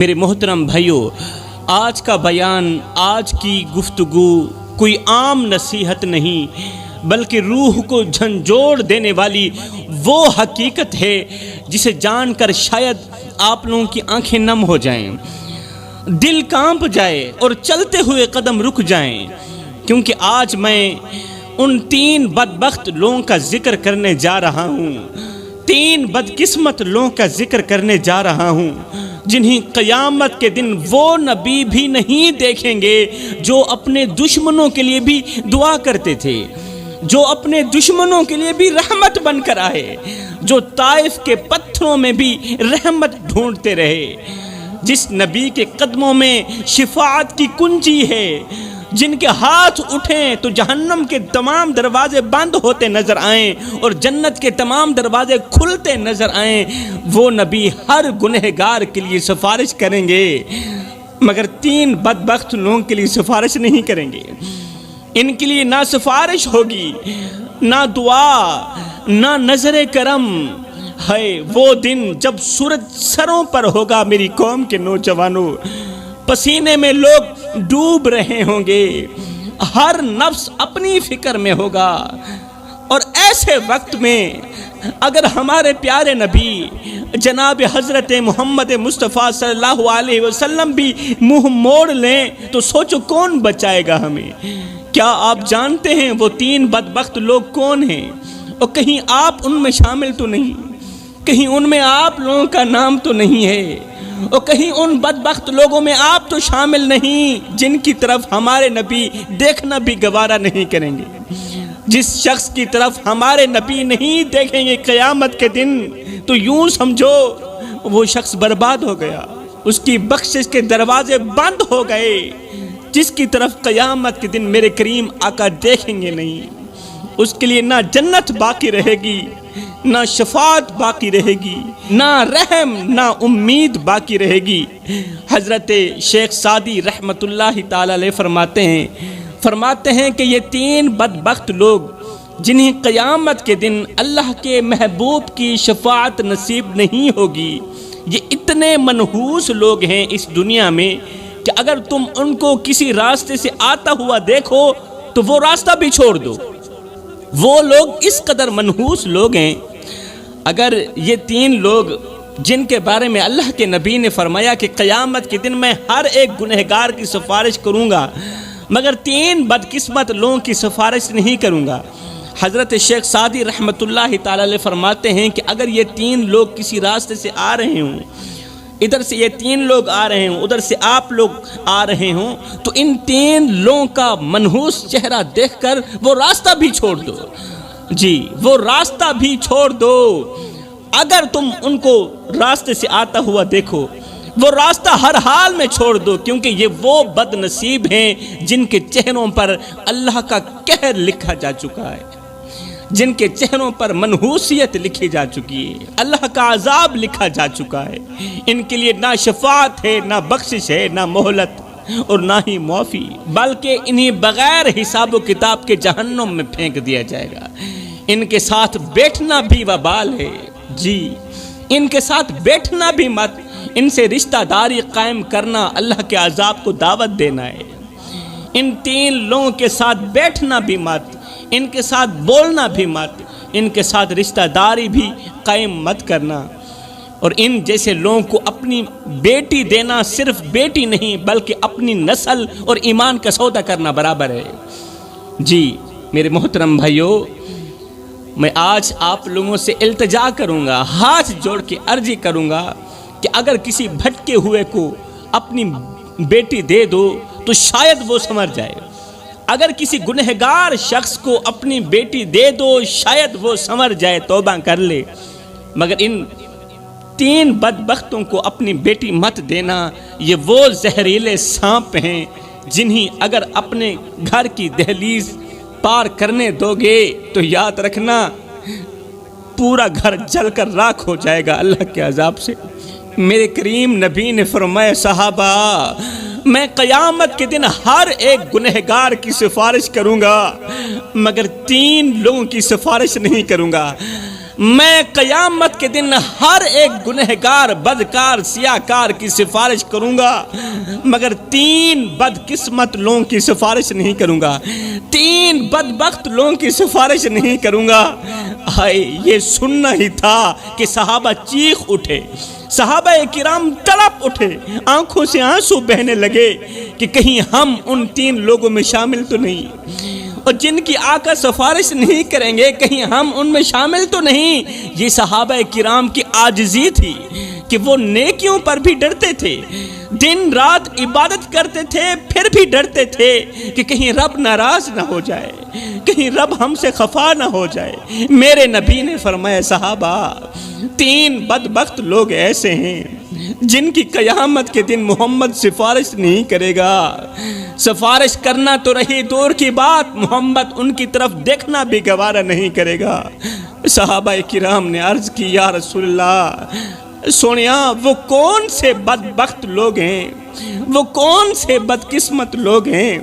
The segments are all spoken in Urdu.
میرے محترم بھائیوں، آج کا بیان، آج کی گفتگو کوئی عام نصیحت نہیں بلکہ روح کو جھنجھوڑ دینے والی وہ حقیقت ہے جسے جان کر شاید آپ لوگوں کی آنکھیں نم ہو جائیں، دل کانپ جائے اور چلتے ہوئے قدم رک جائیں، کیونکہ آج میں ان 3 بدبخت لوگوں کا ذکر کرنے جا رہا ہوں، 3 بدقسمت لوگوں کا ذکر کرنے جا رہا ہوں جنہیں قیامت کے دن وہ نبی بھی نہیں دیکھیں گے جو اپنے دشمنوں کے لیے بھی دعا کرتے تھے، جو اپنے دشمنوں کے لیے بھی رحمت بن کر آئے، جو طائف کے پتھروں میں بھی رحمت ڈھونڈتے رہے، جس نبی کے قدموں میں شفاعت کی کنجی ہے، جن کے ہاتھ اٹھیں تو جہنم کے تمام دروازے بند ہوتے نظر آئیں اور جنت کے تمام دروازے کھلتے نظر آئیں، وہ نبی ہر گنہگار کے لیے سفارش کریں گے، مگر 3 بدبخت لوگوں کے لیے سفارش نہیں کریں گے۔ ان کے لیے نہ سفارش ہوگی، نہ دعا، نہ نظر کرم۔ ہے وہ دن جب سورج سروں پر ہوگا میری قوم کے نوجوانوں، پسینے میں لوگ ڈوب رہے ہوں گے، ہر نفس اپنی فکر میں ہوگا، اور ایسے وقت میں اگر ہمارے پیارے نبی جناب حضرت محمد مصطفیٰ صلی اللہ علیہ وسلم بھی منہ موڑ لیں تو سوچو کون بچائے گا ہمیں؟ کیا آپ جانتے ہیں وہ 3 بدبخت لوگ کون ہیں؟ اور کہیں آپ ان میں شامل تو نہیں، کہیں ان میں آپ لوگوں کا نام تو نہیں ہے، اور کہیں ان بدبخت لوگوں میں آپ تو شامل نہیں جن کی طرف ہمارے نبی دیکھنا بھی گوارا نہیں کریں گے؟ جس شخص کی طرف ہمارے نبی نہیں دیکھیں گے قیامت کے دن تو یوں سمجھو وہ شخص برباد ہو گیا، اس کی بخشش کے دروازے بند ہو گئے، جس کی طرف قیامت کے دن میرے کریم آقا دیکھیں گے نہیں۔ اس کے لیے نہ جنت باقی رہے گی، نہ شفاعت باقی رہے گی، نہ رحم، نہ امید باقی رہے گی۔ حضرت شیخ سعدی رحمت اللہ تعالی علیہ فرماتے ہیں کہ یہ 3 بدبخت لوگ جنہیں قیامت کے دن اللہ کے محبوب کی شفاعت نصیب نہیں ہوگی، یہ اتنے منحوس لوگ ہیں اس دنیا میں کہ اگر تم ان کو کسی راستے سے آتا ہوا دیکھو تو وہ راستہ بھی چھوڑ دو۔ وہ لوگ اس قدر منحوس لوگ ہیں، اگر یہ 3 لوگ جن کے بارے میں اللہ کے نبی نے فرمایا کہ قیامت کے دن میں ہر ایک گنہگار کی سفارش کروں گا مگر 3 بدقسمت لوگوں کی سفارش نہیں کروں گا۔ حضرت شیخ سعدی رحمت اللہ تعالی علیہ فرماتے ہیں کہ اگر یہ 3 لوگ کسی راستے سے آ رہے ہوں، ادھر سے یہ 3 لوگ آ رہے ہوں، ادھر سے آپ لوگ آ رہے ہوں، تو ان 3 لوگوں کا منحوس چہرہ دیکھ کر وہ راستہ بھی چھوڑ دو، جی وہ راستہ بھی چھوڑ دو۔ اگر تم ان کو راستے سے آتا ہوا دیکھو وہ راستہ ہر حال میں چھوڑ دو، کیونکہ یہ وہ بد نصیب ہیں جن کے چہروں پر اللہ کا قہر لکھا جا چکا ہے، جن کے چہروں پر منحوسیت لکھی جا چکی ہے، اللہ کا عذاب لکھا جا چکا ہے۔ ان کے لیے نہ شفاعت ہے، نہ بخشش ہے، نہ مہلت اور نہ ہی معافی، بلکہ انہیں بغیر حساب و کتاب کے جہنم میں پھینک دیا جائے گا۔ ان کے ساتھ بیٹھنا بھی وبال ہے، جی ان کے ساتھ بیٹھنا بھی مت، ان سے رشتہ داری قائم کرنا اللہ کے عذاب کو دعوت دینا ہے۔ ان 3 لوگوں کے ساتھ بیٹھنا بھی مت، ان کے ساتھ بولنا بھی مت، ان کے ساتھ رشتہ داری بھی قائم مت کرنا۔ اور ان جیسے لوگوں کو اپنی بیٹی دینا صرف بیٹی نہیں بلکہ اپنی نسل اور ایمان کا سودا کرنا برابر ہے۔ جی میرے محترم بھائیوں، میں آج آپ لوگوں سے التجا کروں گا، ہاتھ جوڑ کے عرضی کروں گا کہ اگر کسی بھٹکے ہوئے کو اپنی بیٹی دے دو تو شاید وہ سنور جائے، اگر کسی گنہگار شخص کو اپنی بیٹی دے دو شاید وہ سنور جائے، توبہ کر لے، مگر ان 3 بدبختوں کو اپنی بیٹی مت دینا۔ یہ وہ زہریلے سانپ ہیں جنہیں اگر اپنے گھر کی دہلیز پار کرنے دو گے تو یاد رکھنا پورا گھر جل کر راکھ ہو جائے گا اللہ کے عذاب سے۔ میرے کریم نبی نے فرمایا صحابہ، میں قیامت کے دن ہر ایک گنہگار کی سفارش کروں گا مگر 3 لوگوں کی سفارش نہیں کروں گا۔ میں قیامت کے دن ہر ایک گنہگار بدکار سیاہکار کی سفارش کروں گا، مگر 3 بدقسمت لوگوں کی سفارش نہیں کروں گا، 3 بدبخت لوگوں کی سفارش نہیں کروں گا۔ ہائے، یہ سننا ہی تھا کہ صحابہ چیخ اٹھے، صحابہ کرام تڑپ اٹھے، آنکھوں سے آنسو بہنے لگے کہ کہیں ہم ان 3 لوگوں میں شامل تو نہیں، اور جن کی آقا سفارش نہیں کریں گے کہیں ہم ان میں شامل تو نہیں۔ یہ صحابہ کرام کی عاجزی تھی کہ وہ نیکیوں پر بھی ڈرتے تھے، دن رات عبادت کرتے تھے، پھر بھی ڈرتے تھے کہ کہیں رب ناراض نہ ہو جائے، کہیں رب ہم سے خفا نہ ہو جائے۔ میرے نبی نے فرمایا صحابہ 3 بدبخت لوگ ایسے ہیں جن کی قیامت کے دن محمد سفارش نہیں کرے گا، سفارش کرنا تو رہی دور کی بات، محمد ان کی طرف دیکھنا بھی گوارا نہیں کرے گا۔ صحابہ کرام نے عرض کی یا رسول اللہ، سونیا وہ کون سے بدبخت لوگ ہیں، وہ کون سے بدقسمت لوگ ہیں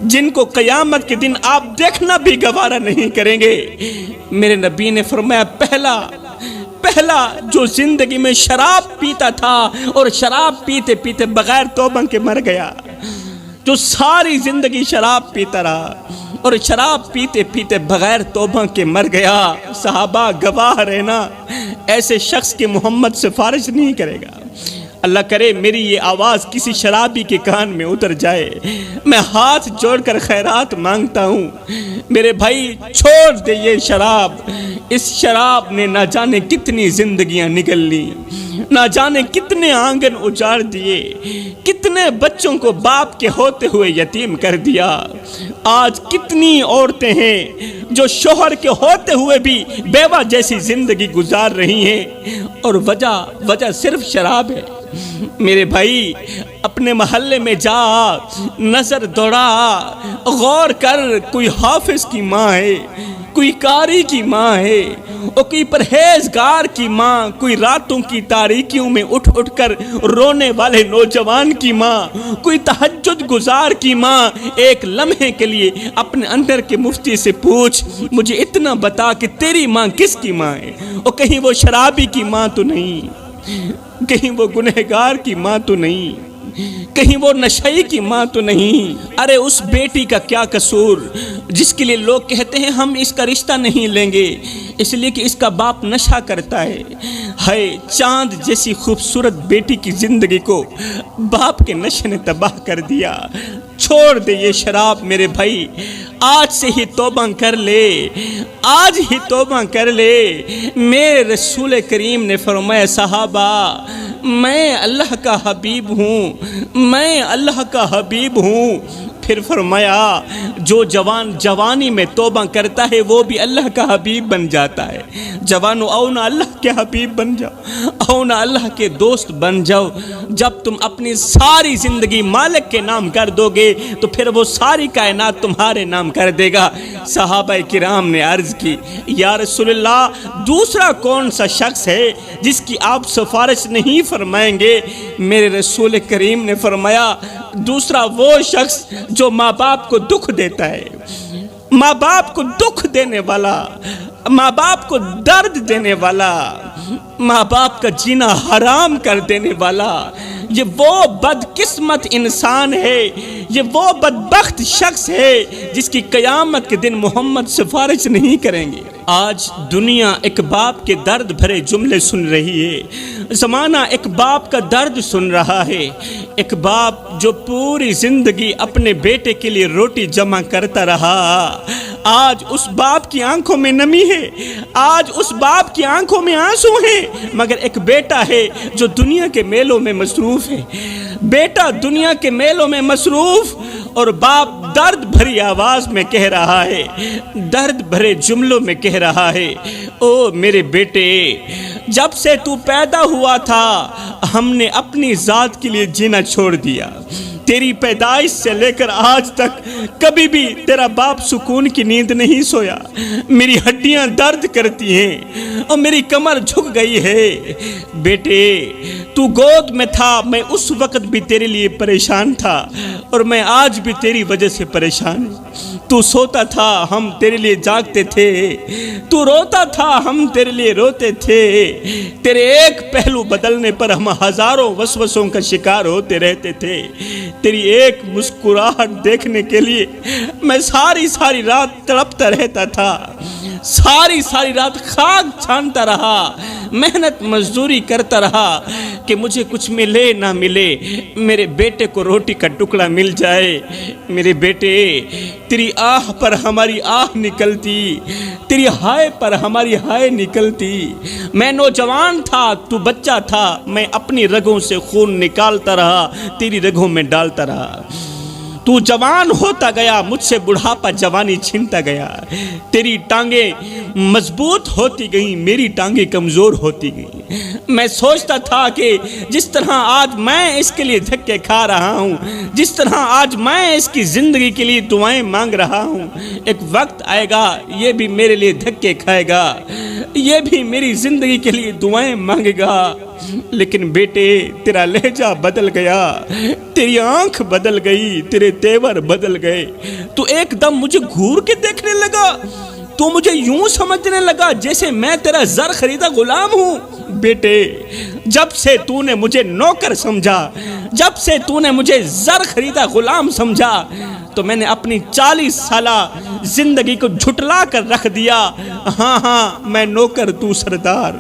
جن کو قیامت کے دن آپ دیکھنا بھی گوارا نہیں کریں گے؟ میرے نبی نے فرمایا پہلا جو زندگی میں شراب پیتا تھا اور شراب پیتے پیتے بغیر توبہ کے مر گیا، جو ساری زندگی شراب پیتا رہا اور شراب پیتے پیتے بغیر توبہ کے مر گیا۔ صحابہ گواہ رہنا، ایسے شخص کے محمد سفارش نہیں کرے گا۔ اللہ کرے میری یہ آواز کسی شرابی کے کان میں اتر جائے، میں ہاتھ جوڑ کر خیرات مانگتا ہوں، میرے بھائی چھوڑ دے یہ شراب۔ اس شراب نے نہ جانے کتنی زندگیاں نگل لی، نہ جانے کتنے آنگن اجاڑ دیے، کتنے بچوں کو باپ کے ہوتے ہوئے یتیم کر دیا۔ آج کتنی عورتیں ہیں جو شوہر کے ہوتے ہوئے بھی بیوہ جیسی زندگی گزار رہی ہیں، اور وجہ صرف شراب ہے۔ میرے بھائی اپنے محلے میں جا، نظر دوڑا، غور کر، کوئی حافظ کی ماں ہے، کوئی قاری کی ماں ہے، اور کوئی پرہیزگار کی ماں، کوئی راتوں کی تاریکیوں میں اٹھ کر رونے والے نوجوان کی ماں، کوئی تہجد گزار کی ماں۔ ایک لمحے کے لیے اپنے اندر کے مفتی سے پوچھ، مجھے اتنا بتا کہ تیری ماں کس کی ماں ہے؟ اور کہیں وہ شرابی کی ماں تو نہیں، کہیں وہ گنہگار کی ماں تو نہیں، کہیں وہ نشئی کی ماں تو نہیں۔ ارے اس بیٹی کا کیا قصور جس کے لیے لوگ کہتے ہیں ہم اس کا رشتہ نہیں لیں گے اس لیے کہ اس کا باپ نشہ کرتا ہے۔ ہائے، چاند جیسی خوبصورت بیٹی کی زندگی کو باپ کے نشے نے تباہ کر دیا۔ چھوڑ دے یہ شراب میرے بھائی، آج سے ہی توبہ کر لے، آج ہی توبہ کر لے۔ میرے رسول کریم نے فرمایا صحابہ میں اللہ کا حبیب ہوں، میں اللہ کا حبیب ہوں۔ پھر فرمایا جو جوان جوانی میں توبہ کرتا ہے وہ بھی اللہ کا حبیب بن جاتا ہے۔ جوانو آؤ نا اللہ کے حبیب بن جاؤ، آؤ نا اللہ کے دوست بن جاؤ۔ جب تم اپنی ساری زندگی مالک کے نام کر دو گے تو پھر وہ ساری کائنات تمہارے نام کر دے گا۔ صحابہ کرام نے عرض کی یا رسول اللہ دوسرا کون سا شخص ہے جس کی آپ سفارش نہیں فرمائیں گے؟ میرے رسول کریم نے فرمایا دوسرا وہ شخص جو ماں باپ کو دکھ دیتا ہے، ماں باپ کو دکھ دینے والا، ماں باپ کو درد دینے والا، ماں باپ کا جینا حرام کر دینے والا۔ یہ وہ بدقسمت انسان ہے، یہ وہ بدبخت شخص ہے جس کی قیامت کے دن محمد سفارش نہیں کریں گے۔ آج دنیا ایک باپ کے درد بھرے جملے سن رہی ہے، زمانہ ایک باپ کا درد سن رہا ہے، ایک باپ جو پوری زندگی اپنے بیٹے کے لیے روٹی جمع کرتا رہا۔ آج اس باپ کی آنکھوں میں نمی ہے، آج اس باپ کی آنکھوں میں آنسو ہیں، مگر ایک بیٹا ہے جو دنیا کے میلوں میں مصروف ہے، بیٹا دنیا کے میلوں میں مصروف، اور باپ درد بھری آواز میں کہہ رہا ہے، درد بھرے جملوں میں کہہ رہا ہے، او میرے بیٹے جب سے تو پیدا ہوا تھا ہم نے اپنی ذات کے لیے جینا چھوڑ دیا، تیری پیدائش سے لے کر آج تک کبھی بھی تیرا باپ سکون کی نیند نہیں سویا۔ میری ہڈیاں درد کرتی ہیں اور میری کمر جھک گئی ہے۔ بیٹے تو گود میں تھا، میں اس وقت بھی تیرے لیے پریشان تھا اور میں آج بھی تیری وجہ سے پریشان ہوں۔ تو سوتا تھا، ہم تیرے لیے جاگتے تھے، تو روتا تھا، ہم تیرے لیے روتے تھے۔ تیرے ایک پہلو بدلنے پر ہم ہزاروں وسوسوں کا شکار ہوتے رہتے تھے۔ تیری ایک مسکراہٹ دیکھنے کے لیے میں ساری رات تڑپتا رہتا تھا، ساری رات خاک چھانتا رہا، محنت مزدوری کرتا رہا کہ مجھے کچھ ملے نہ ملے، میرے بیٹے کو روٹی کا ٹکڑا مل جائے۔ میرے بیٹے تیری آہ پر ہماری آہ نکلتی، تیری ہائے پر ہماری ہائے نکلتی۔ میں نوجوان تھا، تو بچہ تھا، میں اپنی رگوں سے خون نکالتا رہا، تیری رگوں میں ڈالتا رہا۔ تو جوان ہوتا گیا، مجھ سے بڑھاپا جوانی چھینتا گیا۔ تیری ٹانگیں مضبوط ہوتی گئیں، میری ٹانگیں کمزور ہوتی گئیں۔ میں سوچتا تھا کہ جس طرح آج میں اس کے لیے دھکے کھا رہا ہوں، جس طرح آج میں اس کی زندگی کے لیے دعائیں مانگ رہا ہوں، ایک وقت آئے گا یہ بھی میرے لیے دھکے کھائے گا، یہ بھی میری زندگی کے لیے دعائیں مانگے گا۔ لیکن بیٹے تیرا لہجہ بدل گیا، تیری آنکھ بدل گئی، تیرے تیور بدل گئے۔ تو ایک دم مجھے گھور کے دیکھنے لگا، تو مجھے یوں سمجھنے لگا جیسے میں تیرا زر خریدا غلام ہوں۔ بیٹے جب سے تو نے مجھے نوکر سمجھا، جب سے تو نے مجھے زر خریدا غلام سمجھا، تو میں نے اپنی 40 سالہ زندگی کو جھٹلا کر رکھ دیا۔ ہاں میں نوکر، تو سردار،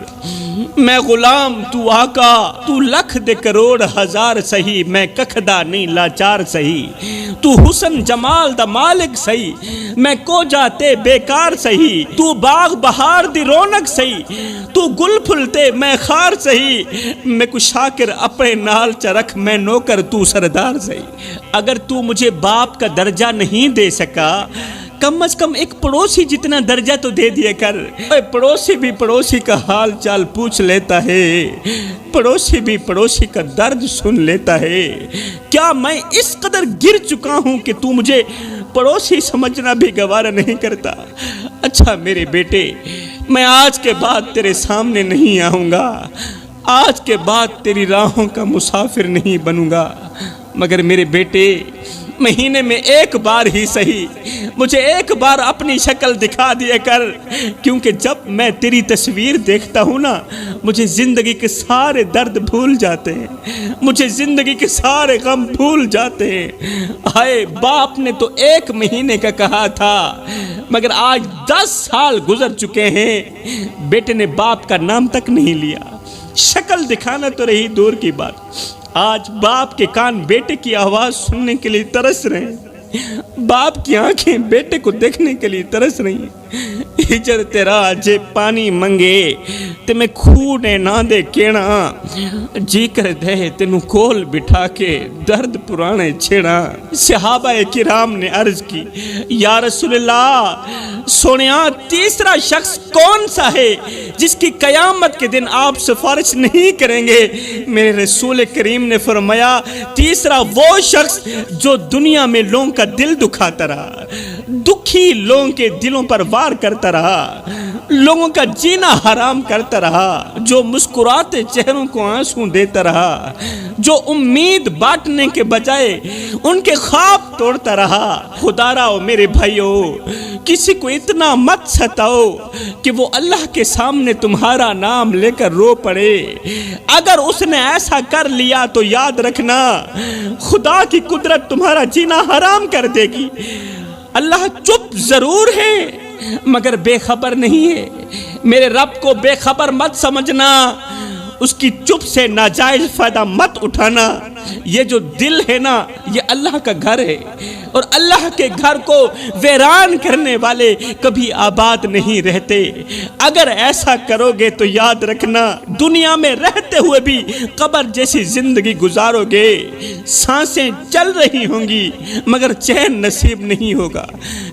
میں غلام، تو آقا، تو لکھ دے کروڑ ہزار سہی، میں ککھدا نہیں لاچار سہی، تو حسن جمال دا مالک سہی، میں کو جاتے بیکار سہی، تو باغ بہار دی رونق سہی، تو گل پھلتے میں خار سہی، میں کو شاکر اپنے نال چرکھ، میں نوکر تو سردار سہی۔ اگر تو مجھے باپ کا درجہ نہیں دے سکا، کم از کم ایک پڑوسی جتنا درجہ تو دے دیا کر۔ پڑوسی بھی پڑوسی کا حال چال پوچھ لیتا ہے، پڑوسی بھی پڑوسی کا درد سن لیتا ہے۔ کیا میں اس قدر گر چکا ہوں کہ تو مجھے پڑوسی سمجھنا بھی گوارا نہیں کرتا؟ اچھا میرے بیٹے، میں آج کے بعد تیرے سامنے نہیں آؤں گا، آج کے بعد تیری راہوں کا مسافر نہیں بنوں گا، مگر میرے بیٹے مہینے میں ایک بار ہی صحیح مجھے ایک بار اپنی شکل دکھا دیا کر، کیونکہ جب میں تیری تصویر دیکھتا ہوں نا، مجھے زندگی کے سارے درد بھول جاتے ہیں، مجھے زندگی کے سارے غم بھول جاتے ہیں۔ ہائے باپ نے تو 1 مہینے کا کہا تھا، مگر آج 10 سال گزر چکے ہیں، بیٹے نے باپ کا نام تک نہیں لیا، شکل دکھانا تو رہی دور کی بات۔ آج باپ کے کان بیٹے کی آواز سننے کے لیے ترس رہے ہیں، باپ کی آنکھیں بیٹے کو دیکھنے کے لیے ترس رہی ہیں۔ ہجر تیرا جے پانی منگے تے میں کھونے نہ دے کینا، جی کر دے تینوں کول بٹھا کے درد پرانے چھیڑا۔ صحابہ کرام نے عرض کی، یا رسول اللہ سونیا تیسرا شخص کون سا ہے جس کی قیامت کے دن آپ سفارش نہیں کریں گے؟ میرے رسول کریم نے فرمایا، تیسرا وہ شخص جو دنیا میں لوگوں کا دل دکھاتا رہا، دکھی لوگوں کے دلوں پر وار کرتا رہا، لوگوں کا جینا حرام کرتا رہا، جو مسکراتے چہروں کو آنسو دیتا رہا، جو امید بانٹنے کے بجائے ان کے خواب توڑتا رہا۔ خدا راو میرے بھائیو، کسی کو اتنا مت ستاؤ کہ وہ اللہ کے سامنے تمہارا نام لے کر رو پڑے۔ اگر اس نے ایسا کر لیا تو یاد رکھنا خدا کی قدرت تمہارا جینا حرام کر دے گی۔ اللہ چپ ضرور ہے مگر بے خبر نہیں ہے۔ میرے رب کو بے خبر مت سمجھنا، اس کی چپ سے ناجائز فائدہ مت اٹھانا۔ یہ جو دل ہے نا، یہ اللہ کا گھر ہے، اور اللہ کے گھر کو ویران کرنے والے کبھی آباد نہیں رہتے۔ اگر ایسا کرو گے تو یاد رکھنا دنیا میں رہتے ہوئے بھی قبر جیسی زندگی گزارو گے، سانسیں چل رہی ہوں گی مگر چین نصیب نہیں ہوگا،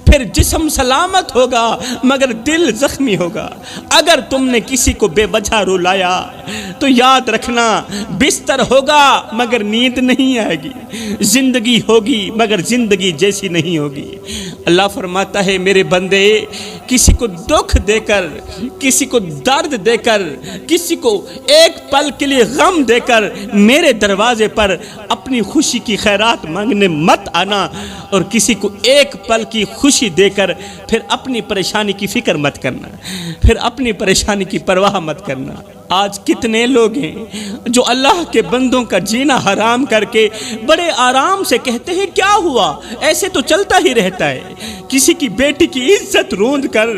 پھر جسم سلامت ہوگا مگر دل زخمی ہوگا۔ اگر تم نے کسی کو بے وجہ رلایا تو یاد رکھنا بستر ہوگا مگر نیند نہیں آئے گی، زندگی ہوگی مگر زندگی جیسی نہیں ہوگی۔ اللہ فرماتا ہے میرے بندے، کسی کو دکھ دے کر، کسی کو درد دے کر، کسی کو ایک پل کے لیے غم دے کر میرے دروازے پر اپنی خوشی کی خیرات مانگنے مت آنا، اور کسی کو ایک پل کی خوشی دے کر پھر اپنی پریشانی کی فکر مت کرنا، پھر اپنی پریشانی کی پرواہ مت کرنا۔ آج کتنے لوگ ہیں جو اللہ کے بندوں کا جینا حرام کر کے بڑے آرام سے کہتے ہیں کیا ہوا، ایسے تو چلتا ہی رہتا ہے۔ کسی کی بیٹی کی عزت روند کر،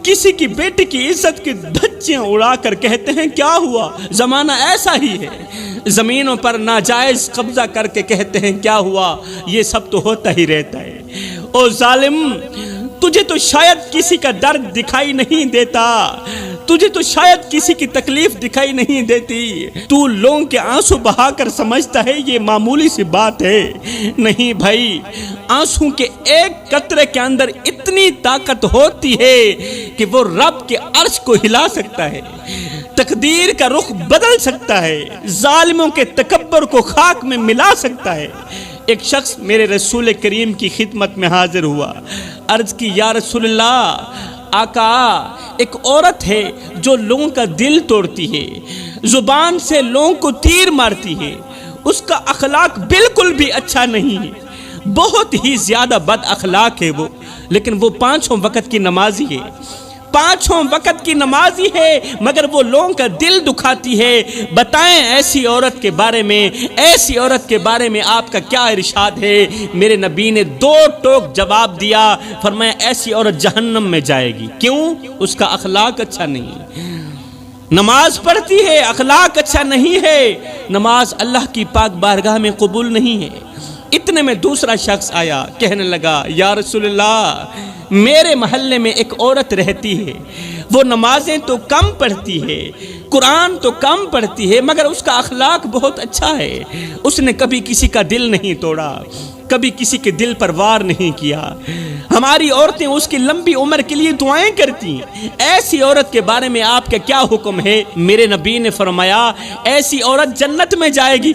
کسی کی بیٹی کی عزت کی دھچیاں اڑا کر کہتے ہیں کیا ہوا، زمانہ ایسا ہی ہے۔ زمینوں پر ناجائز قبضہ کر کے کہتے ہیں کیا ہوا، یہ سب تو ہوتا ہی رہتا ہے۔ او ظالم، تجھے تو شاید کسی کا درد دکھائی نہیں دیتا، تجھے تو شاید کسی کی تکلیف دکھائی نہیں دیتی، تو لوگوں کے آنسو بہا کر سمجھتا ہے یہ معمولی سی بات ہے۔ نہیں بھائی، آنسو کے ایک قطرے کے اندر اتنی طاقت ہوتی ہے کہ وہ رب کے عرش کو ہلا سکتا ہے، تقدیر کا رخ بدل سکتا ہے، ظالموں کے تکبر کو خاک میں ملا سکتا ہے۔ ایک شخص میرے رسول کریم کی خدمت میں حاضر ہوا، عرض کی یا رسول اللہ، آقا ایک عورت ہے جو لوگوں کا دل توڑتی ہے، زبان سے لوگوں کو تیر مارتی ہے، اس کا اخلاق بالکل بھی اچھا نہیں ہے، بہت ہی زیادہ بد اخلاق ہے وہ، لیکن وہ 5 وقت کی نمازی ہے، 5 وقت کی نمازی ہے مگر وہ لوگوں کا دل دکھاتی ہے۔ بتائیں ایسی عورت کے بارے میں، ایسی عورت کے بارے میں آپ کا کیا ارشاد ہے؟ میرے نبی نے 2 ٹوک جواب دیا، فرمایا ایسی عورت جہنم میں جائے گی۔ کیوں؟ اس کا اخلاق اچھا نہیں، نماز پڑھتی ہے اخلاق اچھا نہیں ہے، نماز اللہ کی پاک بارگاہ میں قبول نہیں ہے۔ اتنے میں دوسرا شخص آیا، کہنے لگا یا رسول اللہ، میرے محلے میں ایک عورت رہتی ہے، وہ نمازیں تو کم پڑھتی ہے، قرآن تو کم پڑھتی ہے مگر اس کا اخلاق بہت اچھا ہے، اس نے کبھی کسی کا دل نہیں توڑا، کبھی کسی کے دل پر وار نہیں کیا، ہماری عورتیں اس کی لمبی عمر کے لیے دعائیں کرتی ہیں، ایسی عورت کے بارے میں آپ کا کیا حکم ہے؟ میرے نبی نے فرمایا ایسی عورت جنت میں جائے گی،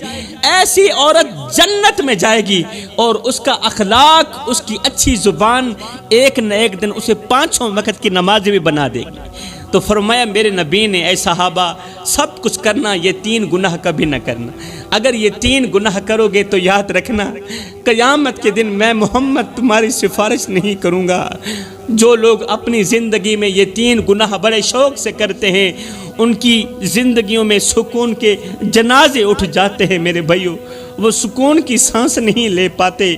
ایسی عورت جنت میں جائے گی، اور اس کا اخلاق، اس کی اچھی زبان ایک نہ ایک دن اسے 5 وقت کی نماز بھی بنا دے گی۔ تو فرمایا میرے نبی نے اے صحابہ، سب کچھ کرنا، یہ 3 گناہ کبھی نہ کرنا، اگر یہ 3 گناہ کرو گے تو یاد رکھنا قیامت کے دن میں محمد تمہاری سفارش نہیں کروں گا۔ جو لوگ اپنی زندگی میں یہ 3 گناہ بڑے شوق سے کرتے ہیں، ان کی زندگیوں میں سکون کے جنازے اٹھ جاتے ہیں میرے بھائیوں، وہ سکون کی سانس نہیں لے پاتے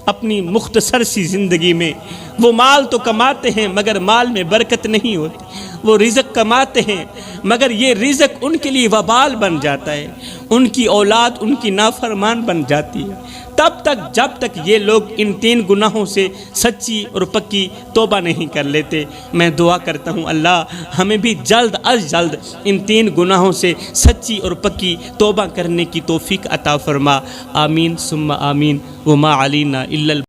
اپنی مختصر سی زندگی میں۔ وہ مال تو کماتے ہیں مگر مال میں برکت نہیں ہوتی، وہ رزق کماتے ہیں مگر یہ رزق ان کے لیے وبال بن جاتا ہے، ان کی اولاد ان کی نافرمان بن جاتی ہے۔ تب تک جب تک یہ لوگ ان 3 گناہوں سے سچی اور پکی توبہ نہیں کر لیتے۔ میں دعا کرتا ہوں اللہ ہمیں بھی جلد از جلد ان 3 گناہوں سے سچی اور پکی توبہ کرنے کی توفیق عطا فرما، آمین ثم آمین، وما علینا الا